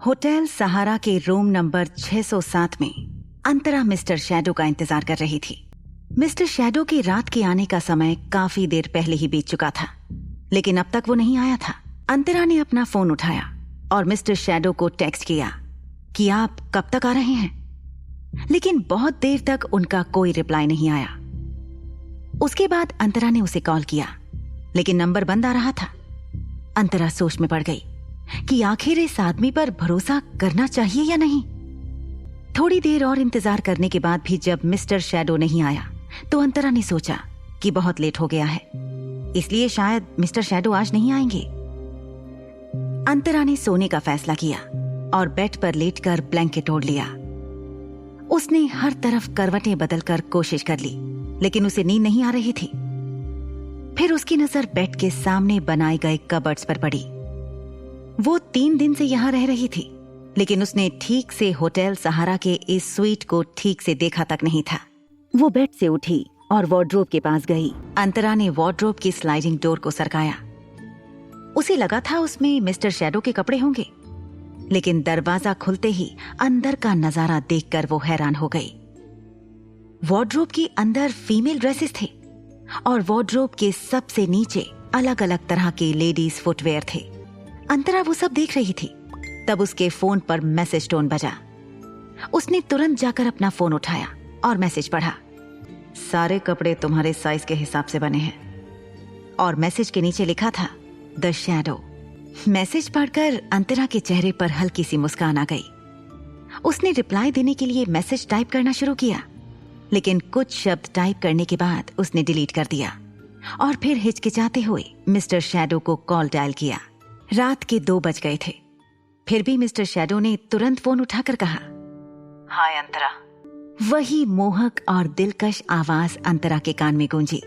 Hotel सहारा के room number 607 में अंतरा mister shadow का इंतजार कर रही थी। मिस्टर शैडो के रात के आने का समय काफी देर पहले ही बीत चुका था, लेकिन अब तक वो नहीं आया था। अंतरा ने अपना फोन उठाया और मिस्टर शैडो को टेक्स्ट किया कि आप कब तक आ रहे हैं, लेकिन बहुत देर तक उनका कोई रिप्लाई नहीं आया। उसके बाद अंतरा ने उसे कॉल किया, लेकिन नंबर बंद आ रहा था। अंतरा सोच में पड़ गई कि आखिर इस आदमी पर भरोसा करना चाहिए या नहीं। थोड़ी देर और इंतजार करने के बाद भी जब मिस्टर शैडो नहीं आया तो अंतरा ने सोचा कि बहुत लेट हो गया है, इसलिए शायद मिस्टर शैडो आज नहीं आएंगे। अंतरा ने सोने का फैसला किया और बेड पर लेटकर ब्लैंकेट ओढ़ लिया। उसने हर तरफ करवटें बदलकर कोशिश कर ली, लेकिन उसे नींद नहीं आ रही थी। फिर उसकी नजर बेड के सामने बनाए गए कबर्ड्स पर पड़ी। वो 3 दिन से यहाँ रह रही थी, लेकिन उसने ठीक से होटल सहारा के इस स्वीट को ठीक से देखा तक नहीं था। वो बेड से उठी और वार्डरोब के पास गई। अंतरा ने वार्डरोब की स्लाइडिंग डोर को सरकाया। उसे लगा था उसमें मिस्टर शैडो के कपड़े होंगे, लेकिन दरवाजा खुलते ही अंदर का नजारा देखकर वो हैरान हो गई। वार्डरोब के अंदर फीमेल ड्रेसेस थे और वार्डरोब के सबसे नीचे अलग अलग तरह के लेडीज फुटवेयर थे। अंतरा वो सब देख रही थी। तब उसके फोन पर मैसेज टोन बजा। उसने तुरंत जाकर अपना फोन उठाया और मैसेज पढ़ा। सारे कपड़े तुम्हारे साइज के हिसाब से बने हैं। और मैसेज के नीचे लिखा था द शैडो। मैसेज पढ़कर अंतरा के चेहरे पर हल्की सी मुस्कान आ गई। उसने रिप्लाई देने के लिए मैसेज टाइप करना शुरू किया, लेकिन कुछ शब्द टाइप करने के बाद उसने डिलीट कर दिया और फिर हिचकिचाते हुए मिस्टर शैडो को कॉल डायल किया। रात के 2 बज गए थे। फिर भी मिस्टर शैडो ने तुरंत फोन उठाकर कहा, हाय अंतरा। वही मोहक और दिलकश आवाज अंतरा के कान में गूंजी।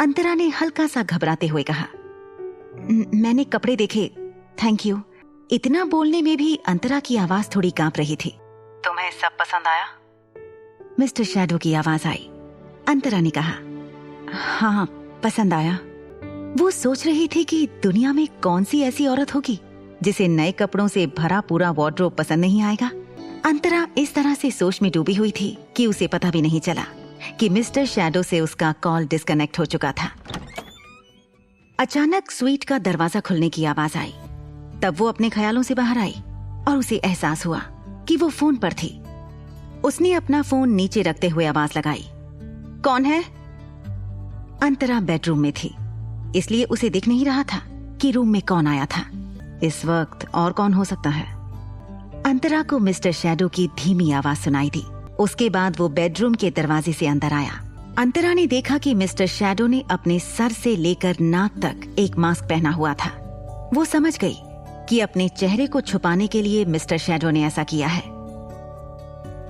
अंतरा ने हल्का सा घबराते हुए कहा, मैंने कपड़े देखे, थैंक यू। इतना बोलने में भी अंतरा की आवाज थोड़ी कांप रही थी। तुम्हें सब पसंद आया? मिस्टर शैडो की आवाज आई। अंतरा ने कहा, हाँ पसंद आया। वो सोच रही थी कि दुनिया में कौन सी ऐसी औरत होगी जिसे नए कपड़ों से भरा पूरा वार्डरोब पसंद नहीं आएगा। अंतरा इस तरह से सोच में डूबी हुई थी कि उसे पता भी नहीं चला कि मिस्टर शैडो से उसका कॉल डिस्कनेक्ट हो चुका था। अचानक स्वीट का दरवाजा खुलने की आवाज आई। तब वो अपने ख्यालों से बाहर आई और उसे एहसास हुआ कि वो फोन पर थी। उसने अपना फोन नीचे रखते हुए आवाज लगाई, कौन है? अंतरा बेडरूम में थी, इसलिए उसे दिख नहीं रहा था कि रूम में कौन आया था। इस वक्त और कौन हो सकता है? अंतरा को मिस्टर शैडो की धीमी आवाज सुनाई दी। उसके बाद वो बेडरूम के दरवाजे से अंदर आया। अंतरा ने देखा कि मिस्टर शैडो ने अपने सर से लेकर नाक तक एक मास्क पहना हुआ था। वो समझ गई कि अपने चेहरे को छुपाने के लिए मिस्टर शैडो ने ऐसा किया है।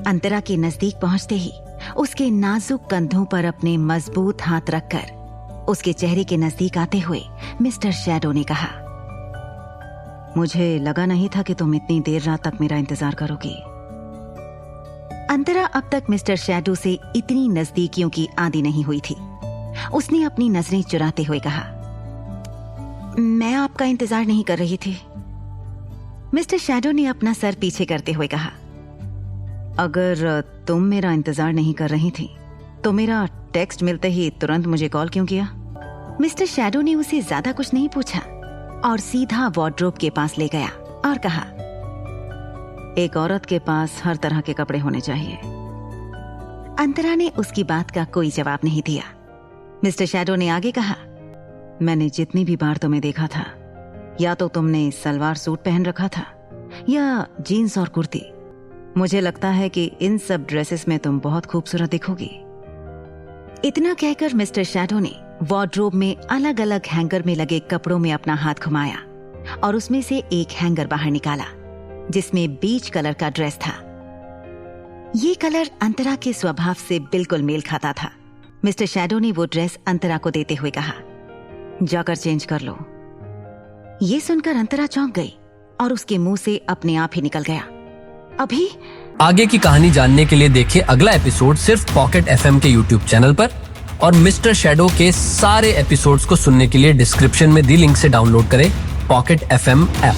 अंतरा के नजदीक पहुंचते ही उसके नाजुक कंधों पर अपने मजबूत हाथ रखकर उसके चेहरे के नजदीक आते हुए मिस्टर शैडो ने कहा, मुझे लगा नहीं था कि तुम इतनी देर रात तक मेरा इंतजार करोगी। अंतरा अब तक मिस्टर शैडो से इतनी नजदीकियों की आदी नहीं हुई थी। उसने अपनी नजरें चुराते हुए कहा, मैं आपका इंतजार नहीं कर रही थी। मिस्टर शैडो ने अपना सर पीछे करते हुए कहा, अगर तुम मेरा इंतजार नहीं कर रही थी तो मेरा टेक्स्ट मिलते ही तुरंत मुझे कॉल क्यों किया? मिस्टर शैडो ने उसे ज्यादा कुछ नहीं पूछा और सीधा वार्डरोब के पास ले गया और कहा, एक औरत के पास हर तरह के कपड़े होने चाहिए। अंतरा ने उसकी बात का कोई जवाब नहीं दिया। मिस्टर शैडो ने आगे कहा, मैंने जितनी भी बार तुम्हें देखा था, या तो तुमने सलवार सूट पहन रखा था या जीन्स और कुर्ती। मुझे लगता है कि इन सब ड्रेसेस में तुम बहुत खूबसूरत दिखोगी। इतना कहकर मिस्टर शैडो ने वार्डरोब में अलग अलग हैंगर में लगे कपड़ों में अपना हाथ घुमाया और उसमें से एक हैंगर बाहर निकाला जिसमें बीच कलर का ड्रेस था। ये कलर अंतरा के स्वभाव से बिल्कुल मेल खाता था। मिस्टर शैडो ने वो ड्रेस अंतरा को देते हुए कहा, जाकर चेंज कर लो। ये सुनकर अंतरा चौंक गई और उसके मुंह से अपने आप ही निकल गया, अभी? आगे की कहानी जानने के लिए देखिए अगला एपिसोड सिर्फ पॉकेट एफएम के यूट्यूब चैनल पर, और मिस्टर शैडो के सारे एपिसोड्स को सुनने के लिए डिस्क्रिप्शन में दी लिंक से डाउनलोड करें पॉकेट एफएम ऐप।